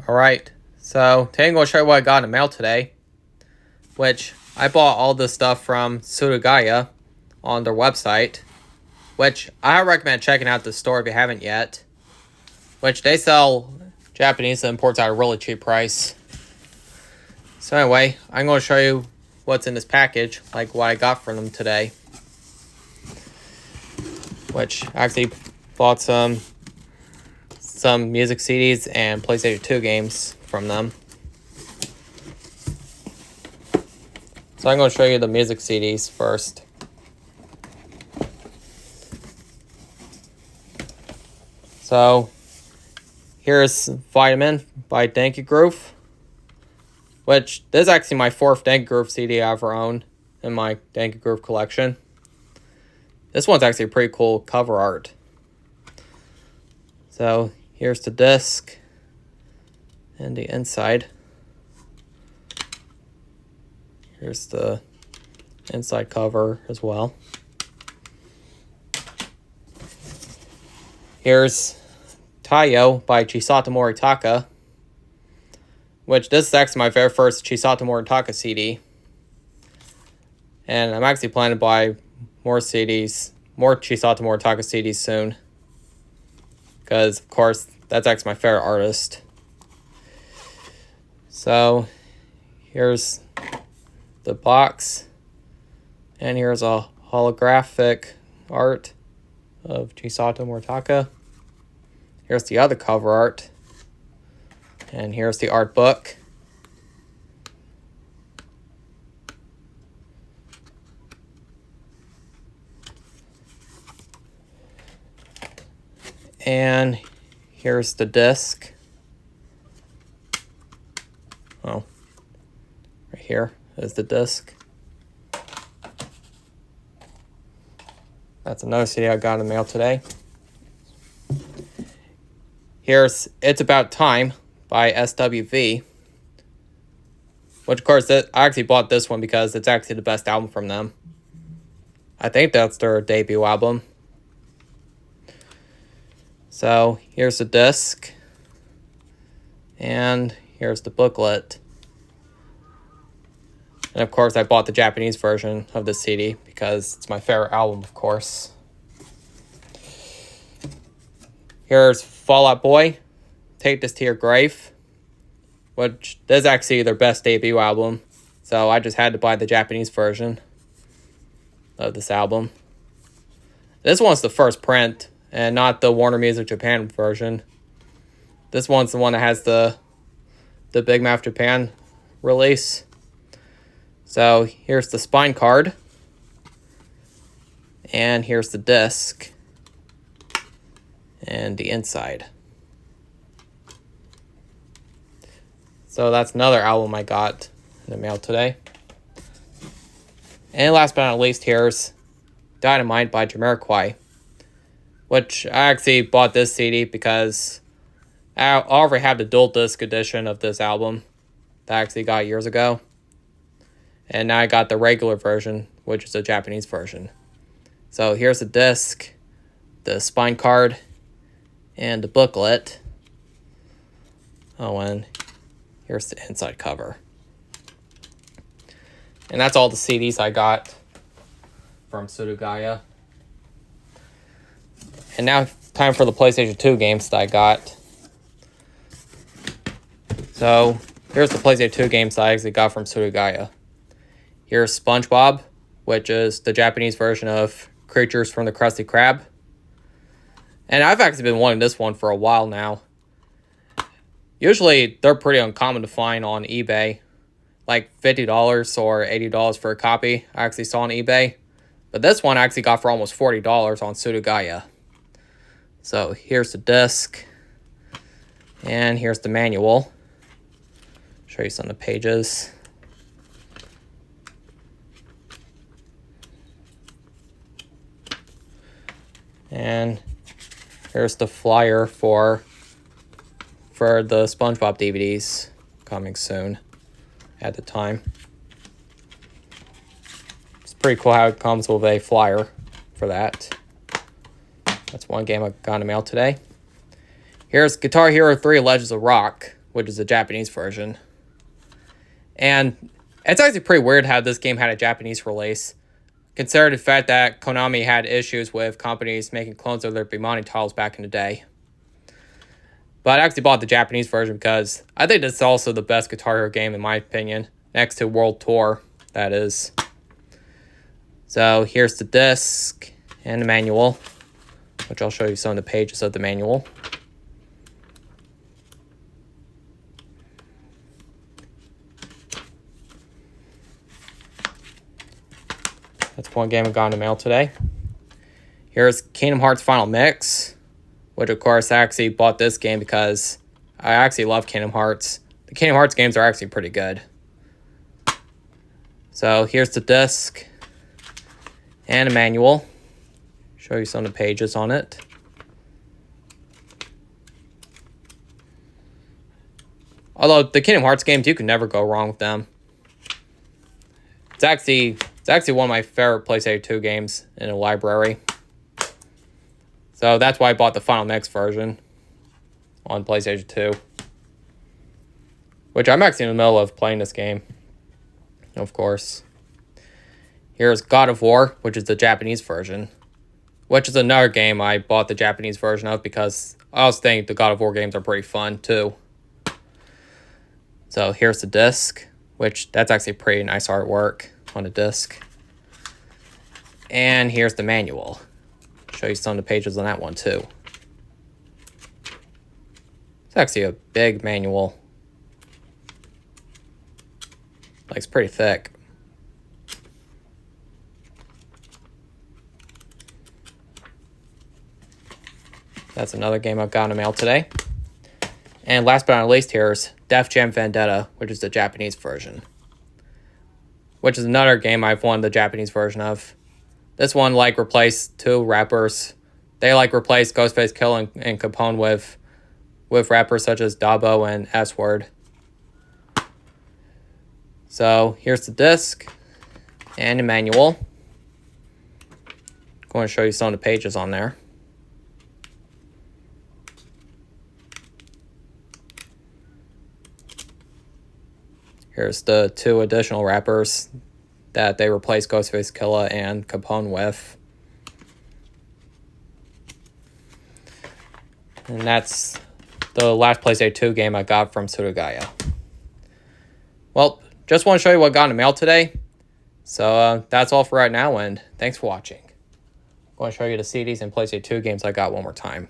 Alright, so today I'm going to show you what I got in the mail today, which I bought all this stuff from Suruga-Ya on their website, which I recommend checking out the store if you haven't yet, which they sell Japanese imports at a really cheap price. So anyway, I'm going to show you what's in this package, like what I got from them today, which I actually bought some music CDs and PlayStation 2 games from them. So I'm going to show you the music CDs first. So here's Vitamin by Denki Groove, which this is actually my 4th Denki Groove CD I ever owned in my Denki Groove collection. This one's actually a pretty cool cover art. So here's the disc and the inside. Here's the inside cover as well. Here's Taiyo by Chisato Moritaka, which this is actually my very first Chisato Moritaka CD. And I'm actually planning to buy more CDs, more Chisato Moritaka CDs soon. Because, of course, that's actually my favorite artist. So, here's the box. And here's a holographic art of Chisato Moritaka. Here's the other cover art. And here's the art book. And here's the disc. Oh, right here is the disc. That's another CD I got in the mail today. Here's It's About Time by SWV. Which, of course, I actually bought this one because it's actually the best album from them. I think that's their debut album. So, here's the disc. And here's the booklet. And of course, I bought the Japanese version of the CD because it's my favorite album, of course. Here's Fall Out Boy, Take This to Your Grave, which this is actually their best debut album. So I just had to buy the Japanese version of this album. This one's the first print and not the Warner Music Japan version. This one's the one that has the Big Mouth Japan release. So here's the spine card. And here's the disc. And the inside. So that's another album I got in the mail today. And last but not least, here's Dynamite by Jamiroquai, which I actually bought this CD because I already have the dual disc edition of this album that I actually got years ago. And now I got the regular version, which is the Japanese version. So here's the disc, the spine card, and the booklet. Oh, and here's the inside cover. And that's all the CDs I got from Suruga-Ya. And now time for the PlayStation 2 games that I got. So here's the PlayStation 2 games that I actually got from Suruga-Ya. Here's SpongeBob, which is the Japanese version of Creatures from the Krusty Krab. And I've actually been wanting this one for a while now. Usually, they're pretty uncommon to find on eBay. Like $50 or $80 for a copy, I actually saw on eBay. But this one I actually got for almost $40 on Suruga-Ya. So here's the disc. And here's the manual. Show you some of the pages. And here's the flyer for the SpongeBob DVDs coming soon at the time. It's pretty cool how it comes with a flyer for that. That's one game I got in the mail today. Here's Guitar Hero 3 Legends of Rock, which is the Japanese version. And it's actually pretty weird how this game had a Japanese release, considering the fact that Konami had issues with companies making clones of their Bimani titles back in the day. But I actually bought the Japanese version because I think this is also the best Guitar Hero game in my opinion, next to World Tour, that is. So here's the disc and the manual, which I'll show you some of the pages of the manual. That's one game I got in the mail today. Here's Kingdom Hearts Final Mix, which of course I actually bought this game because I actually love Kingdom Hearts. The Kingdom Hearts games are actually pretty good. So here's the disc and a manual. Show you some of the pages on it. Although the Kingdom Hearts games, you can never go wrong with them. It's actually one of my favorite PlayStation 2 games in the library. So that's why I bought the Final Mix version on PlayStation 2. Which I'm actually in the middle of playing this game, of course. Here's God of War, which is the Japanese version. Which is another game I bought the Japanese version of because I also think the God of War games are pretty fun too. So here's the disc, which that's actually pretty nice artwork on the disc. And here's the manual. Show you some of the pages on that one too. It's actually a big manual. Like, it's pretty thick. That's another game I've got in the mail today. And last but not least, here's Def Jam Vendetta, which is the Japanese version. Which is another game I've won the Japanese version of. This one, like, replaced two rappers. They, like, replaced Ghostface Killah and Capone with rappers such as Dabo and S-Word. So, here's the disc and the manual. I'm going to show you some of the pages on there. Here's the two additional rappers that they replaced Ghostface Killah and Capone with. And that's the last PlayStation 2 game I got from Suruga-Ya. Well, just want to show you what I got in the mail today. So that's all for right now, and thanks for watching. I'm going to show you the CDs and PlayStation 2 games I got one more time.